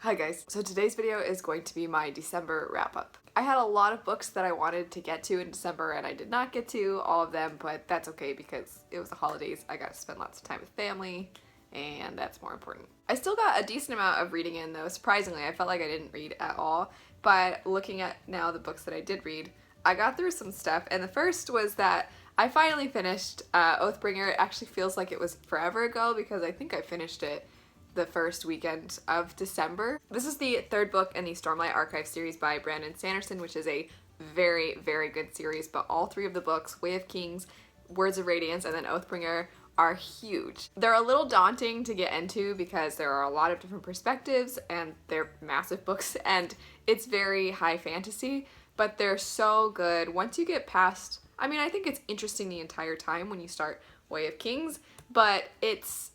Hi guys, so today's video is going to be my December wrap up. I had a lot of books that I wanted to get to in December and I did not get to all of them, but that's okay because it was the holidays. I got to spend lots of time with family and that's more important. I still got a decent amount of reading in though. Surprisingly, I felt like I didn't read at all, but looking at now the books that I did read, I got through some stuff, and the first was that I finally finished Oathbringer. It actually feels like it was forever ago because I think I finished it the first weekend of December. This is the third book in the Stormlight Archive series by Brandon Sanderson, which is a very, very good series, but all three of the books, Way of Kings, Words of Radiance, and then Oathbringer, are huge. They're a little daunting to get into because there are a lot of different perspectives and they're massive books and it's very high fantasy, but they're so good. Once you get past, I mean, I think it's interesting the entire time when you start Way of Kings, but it's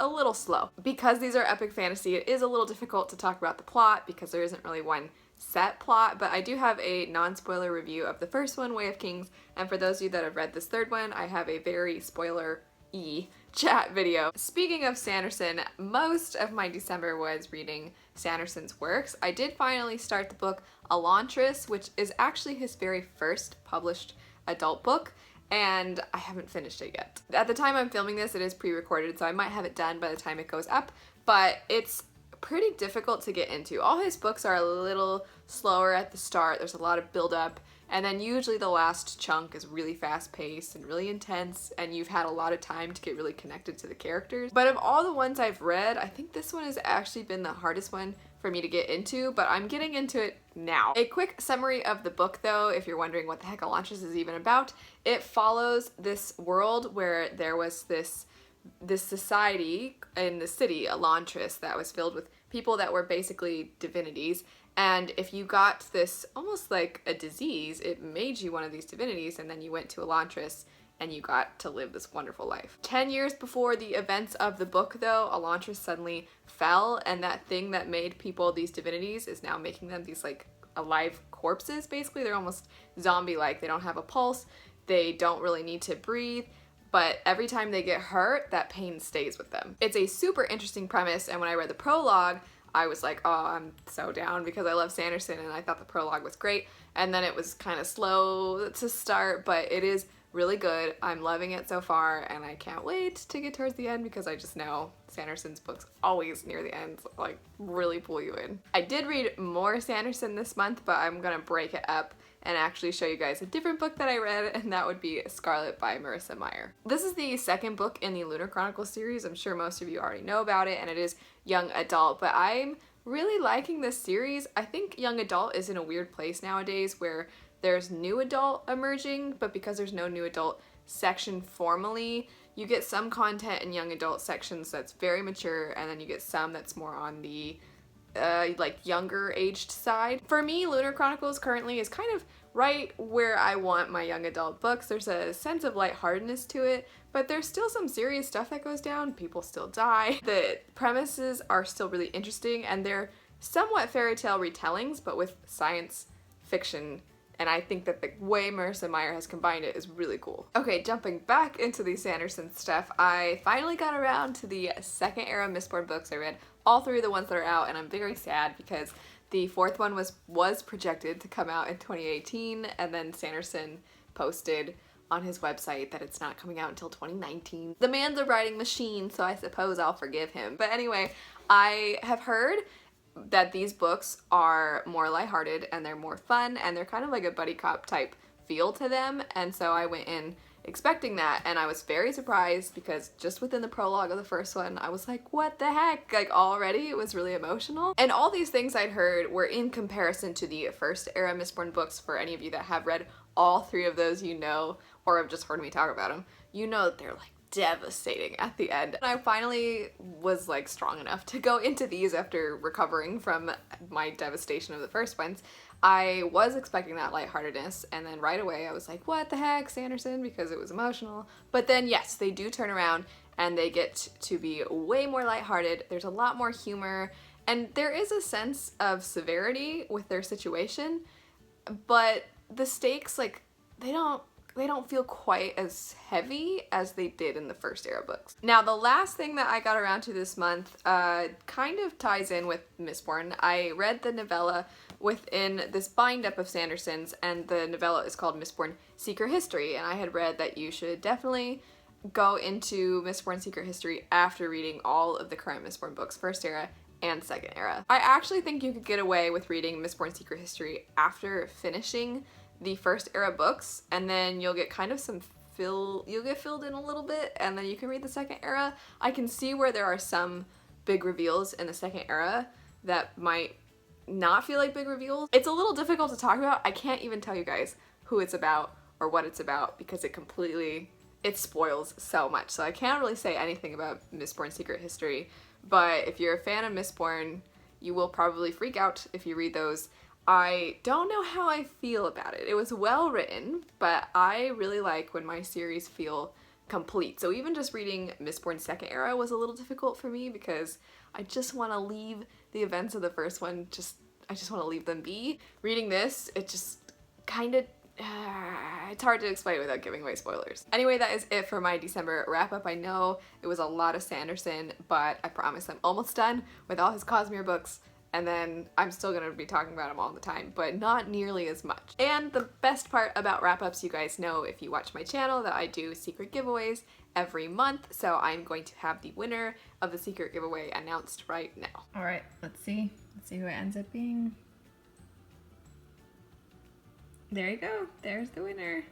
a little slow. Because these are epic fantasy, it is a little difficult to talk about the plot because there isn't really one set plot, but I do have a non-spoiler review of the first one, Way of Kings, and for those of you that have read this third one, I have a very spoiler-y chat video. Speaking of Sanderson, most of my December was reading Sanderson's works. I did finally start the book Elantris, which is actually his very first published adult book, and I haven't finished it yet. At the time I'm filming this, it is pre-recorded, so I might have it done by the time it goes up, but it's pretty difficult to get into. All his books are a little slower at the start, there's a lot of build-up, and then usually the last chunk is really fast-paced and really intense, and you've had a lot of time to get really connected to the characters. But of all the ones I've read, I think this one has actually been the hardest one for me to get into, but I'm getting into it now. A quick summary of the book though, if you're wondering what the heck Elantris is even about, it follows this world where there was this society in the city, Elantris, that was filled with people that were basically divinities, and if you got this almost like a disease, it made you one of these divinities, and then you went to Elantris and you got to live this wonderful life. 10 years before the events of the book though, Elantris suddenly fell, and that thing that made people these divinities is now making them these like alive corpses basically. They're almost zombie-like. They don't have a pulse, they don't really need to breathe, but every time they get hurt, that pain stays with them. It's a super interesting premise, and when I read the prologue, I was like, oh, I'm so down because I love Sanderson and I thought the prologue was great, and then it was kind of slow to start, but it is really good. I'm loving it so far and I can't wait to get towards the end because I just know Sanderson's books always near the end like really pull you in. I did read more Sanderson this month, but I'm gonna break it up and actually show you guys a different book that I read, and that would be Scarlet by Marissa Meyer. This is the second book in the Lunar Chronicles series. I'm sure most of you already know about it, and it is young adult, but I'm really liking this series. I think young adult is in a weird place nowadays where there's new adult emerging, but because there's no new adult section formally, you get some content in young adult sections that's very mature, and then you get some that's more on the like younger aged side. For me, Lunar Chronicles currently is kind of right where I want my young adult books. There's a sense of lightheartedness to it, but there's still some serious stuff that goes down. People still die. The premises are still really interesting, and they're somewhat fairy tale retellings, but with science fiction, and I think that the way Marissa Meyer has combined it is really cool. Okay, jumping back into the Sanderson stuff, I finally got around to the second era Mistborn books. I read all three of the ones that are out, and I'm very sad because the fourth one was projected to come out in 2018, and then Sanderson posted on his website that it's not coming out until 2019. The man's a writing machine, so I suppose I'll forgive him. But anyway, I have heard that these books are more lighthearted and they're more fun and they're kind of like a buddy cop type feel to them, and so I went in expecting that, and I was very surprised because just within the prologue of the first one I was like, what the heck, like already it was really emotional. And all these things I'd heard were in comparison to the first era Mistborn books. For any of you that have read all three of those, you know, or have just heard me talk about them, you know that they're like devastating at the end. And I finally was like strong enough to go into these after recovering from my devastation of the first ones. I was expecting that lightheartedness, and then right away I was like, what the heck, Sanderson, because it was emotional. But then yes, they do turn around and they get to be way more lighthearted. There's a lot more humor, and there is a sense of severity with their situation, but the stakes, like, they don't they don't feel quite as heavy as they did in the first era books. Now, the last thing that I got around to this month kind of ties in with Mistborn. I read the novella within this bind-up of Sanderson's, and the novella is called Mistborn Secret History, and I had read that you should definitely go into Mistborn Secret History after reading all of the current Mistborn books, first era and second era. I actually think you could get away with reading Mistborn Secret History after finishing the first era books, and then you'll get kind of you'll get filled in a little bit, and then you can read the second era. I can see where there are some big reveals in the second era that might not feel like big reveals. It's a little difficult to talk about. I can't even tell you guys who it's about or what it's about because it spoils so much. So I can't really say anything about Mistborn Secret History, but if you're a fan of Mistborn, you will probably freak out if you read those. I don't know how I feel about it. It was well written, but I really like when my series feel complete. So even just reading Mistborn second era was a little difficult for me because I just want to leave the events of the first one, I just want to leave them be. Reading this, it just kind of, it's hard to explain without giving away spoilers. Anyway, that is it for my December wrap up. I know it was a lot of Sanderson, but I promise I'm almost done with all his Cosmere books. And then I'm still gonna be talking about them all the time, but not nearly as much. And the best part about wrap-ups, you guys know if you watch my channel that I do secret giveaways every month, so I'm going to have the winner of the secret giveaway announced right now. All right, let's see who it ends up being. There you go, there's the winner.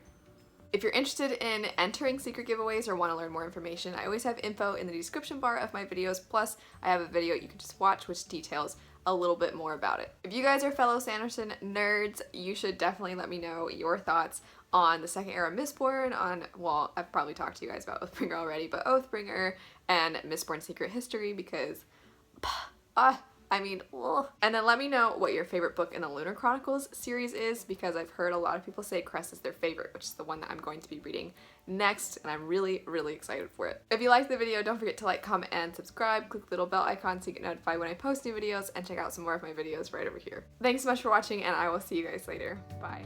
If you're interested in entering secret giveaways or want to learn more information, I always have info in the description bar of my videos, plus I have a video you can just watch which details a little bit more about it. If you guys are fellow Sanderson nerds, you should definitely let me know your thoughts on the second era Mistborn, well, I've probably talked to you guys about Oathbringer already, but Oathbringer and Mistborn Secret History because, and then let me know what your favorite book in the Lunar Chronicles series is, because I've heard a lot of people say Crest is their favorite, which is the one that I'm going to be reading next, and I'm really, really excited for it. If you liked the video, don't forget to like, comment, and subscribe. Click the little bell icon so you get notified when I post new videos, and check out some more of my videos right over here. Thanks so much for watching, and I will see you guys later. Bye.